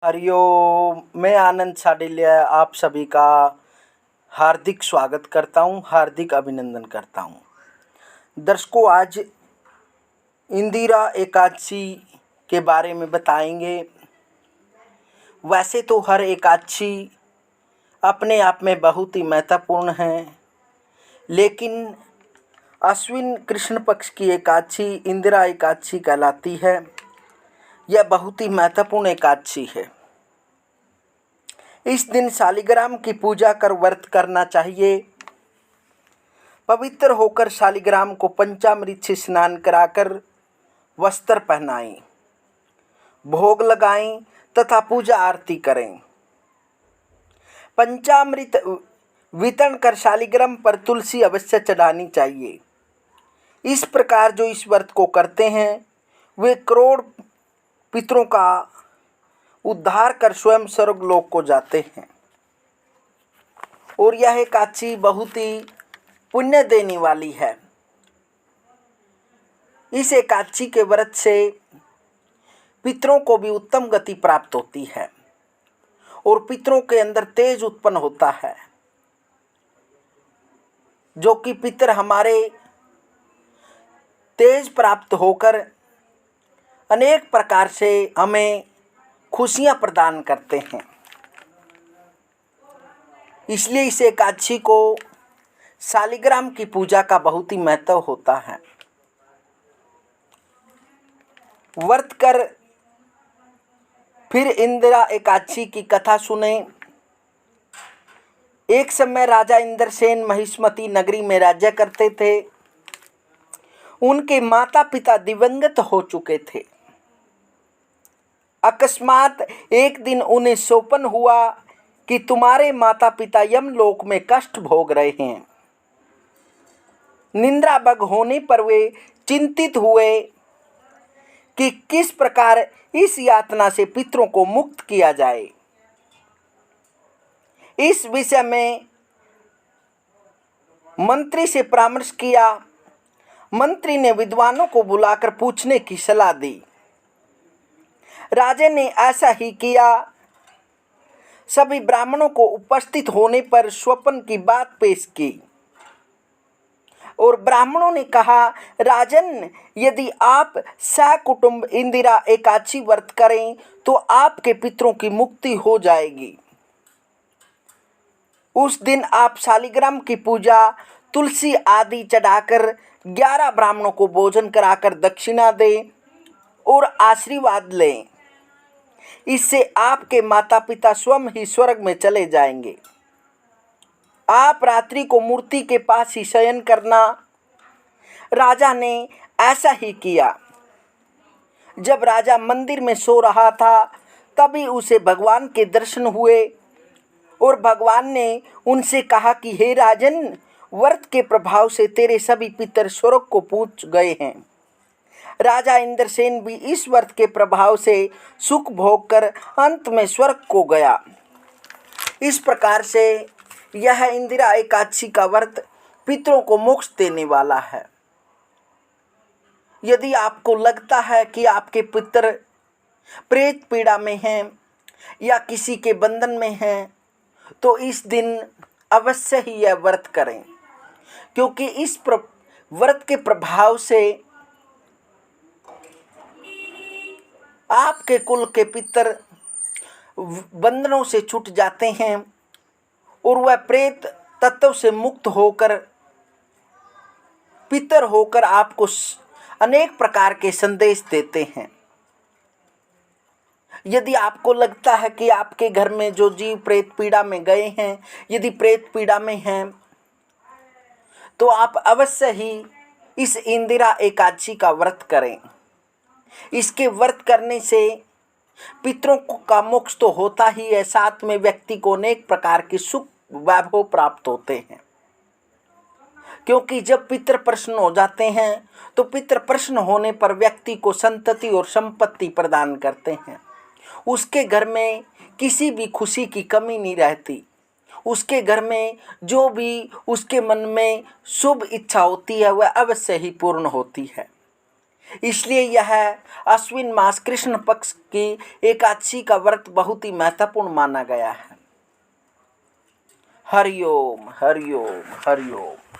हरिओम। मैं आनंद साडिल्या आप सभी का हार्दिक स्वागत करता हूँ, हार्दिक अभिनंदन करता हूँ। दर्शकों, आज इंदिरा एकादशी के बारे में बताएंगे। वैसे तो हर एकादशी अपने आप में बहुत ही महत्वपूर्ण है, लेकिन अश्विन कृष्ण पक्ष की एकादशी इंदिरा एकादशी कहलाती है। यह बहुत ही महत्वपूर्ण एकादशी है। इस दिन शालिग्राम की पूजा कर व्रत करना चाहिए। पवित्र होकर शालिग्राम को पंचामृत से स्नान कराकर वस्त्र पहनाएं, भोग लगाएं तथा पूजा आरती करें। पंचामृत वितरण कर शालिग्राम पर तुलसी अवश्य चढ़ानी चाहिए। इस प्रकार जो इस व्रत को करते हैं वे करोड़ पितरों का उद्धार कर स्वयं स्वर्गलोक को जाते हैं। और यह एकादशी बहुत ही पुण्य देने वाली है। इस एकादशी के व्रत से पितरों को भी उत्तम गति प्राप्त होती है और पितरों के अंदर तेज उत्पन्न होता है, जो कि पितर हमारे तेज प्राप्त होकर अनेक प्रकार से हमें खुशियां प्रदान करते हैं। इसलिए इस एकादशी को शालिग्राम की पूजा का बहुत ही महत्व होता है। व्रत कर फिर इंदिरा एकादशी की कथा सुने। एक समय राजा इंद्रसेन महिष्मती नगरी में राज्य करते थे। उनके माता पिता दिवंगत हो चुके थे। अकस्मात एक दिन उन्हें सौपन हुआ कि तुम्हारे माता पिता यमलोक में कष्ट भोग रहे हैं। निद्राभंग होने पर वे चिंतित हुए कि किस प्रकार इस यातना से पितरों को मुक्त किया जाए। इस विषय में मंत्री से परामर्श किया। मंत्री ने विद्वानों को बुलाकर पूछने की सलाह दी। राजा ने ऐसा ही किया। सभी ब्राह्मणों को उपस्थित होने पर स्वप्न की बात पेश की और ब्राह्मणों ने कहा, राजन, यदि आप सकुटुंब इंदिरा एकादशी व्रत करें तो आपके पितरों की मुक्ति हो जाएगी। उस दिन आप शालिग्राम की पूजा तुलसी आदि चढ़ाकर 11 ब्राह्मणों को भोजन कराकर दक्षिणा दें और आशीर्वाद लें। इससे आपके माता पिता स्वयं ही स्वर्ग में चले जाएंगे। आप रात्रि को मूर्ति के पास ही शयन करना। राजा ने ऐसा ही किया। जब राजा मंदिर में सो रहा था तभी उसे भगवान के दर्शन हुए और भगवान ने उनसे कहा कि हे राजन, व्रत के प्रभाव से तेरे सभी पितर स्वर्ग को पहुंच गए हैं। राजा इंद्रसेन भी इस व्रत के प्रभाव से सुख भोग कर अंत में स्वर्ग को गया। इस प्रकार से यह इंदिरा एकादशी का व्रत पितरों को मोक्ष देने वाला है। यदि आपको लगता है कि आपके पितर प्रेत पीड़ा में हैं या किसी के बंधन में हैं, तो इस दिन अवश्य ही यह व्रत करें, क्योंकि इस व्रत के प्रभाव से आपके कुल के पितर बंधनों से छूट जाते हैं और वह प्रेत तत्व से मुक्त होकर पितर होकर आपको अनेक प्रकार के संदेश देते हैं। यदि आपको लगता है कि आपके घर में जो जीव प्रेत पीड़ा में गए हैं, यदि प्रेत पीड़ा में हैं, तो आप अवश्य ही इस इंदिरा एकादशी का व्रत करें। इसके व्रत करने से पितरों का मोक्ष तो होता ही है, साथ में व्यक्ति को अनेक प्रकार के सुख वैभव प्राप्त होते हैं। क्योंकि जब पितर प्रसन्न हो जाते हैं तो पितर प्रसन्न होने पर व्यक्ति को संतति और संपत्ति प्रदान करते हैं। उसके घर में किसी भी खुशी की कमी नहीं रहती। उसके घर में जो भी उसके मन में शुभ इच्छा होती है वह अवश्य ही पूर्ण होती है। इसलिए यह अश्विन मास कृष्ण पक्ष की एकादशी का व्रत बहुत ही महत्वपूर्ण माना गया है। हरिओम हरिओम हरिओम।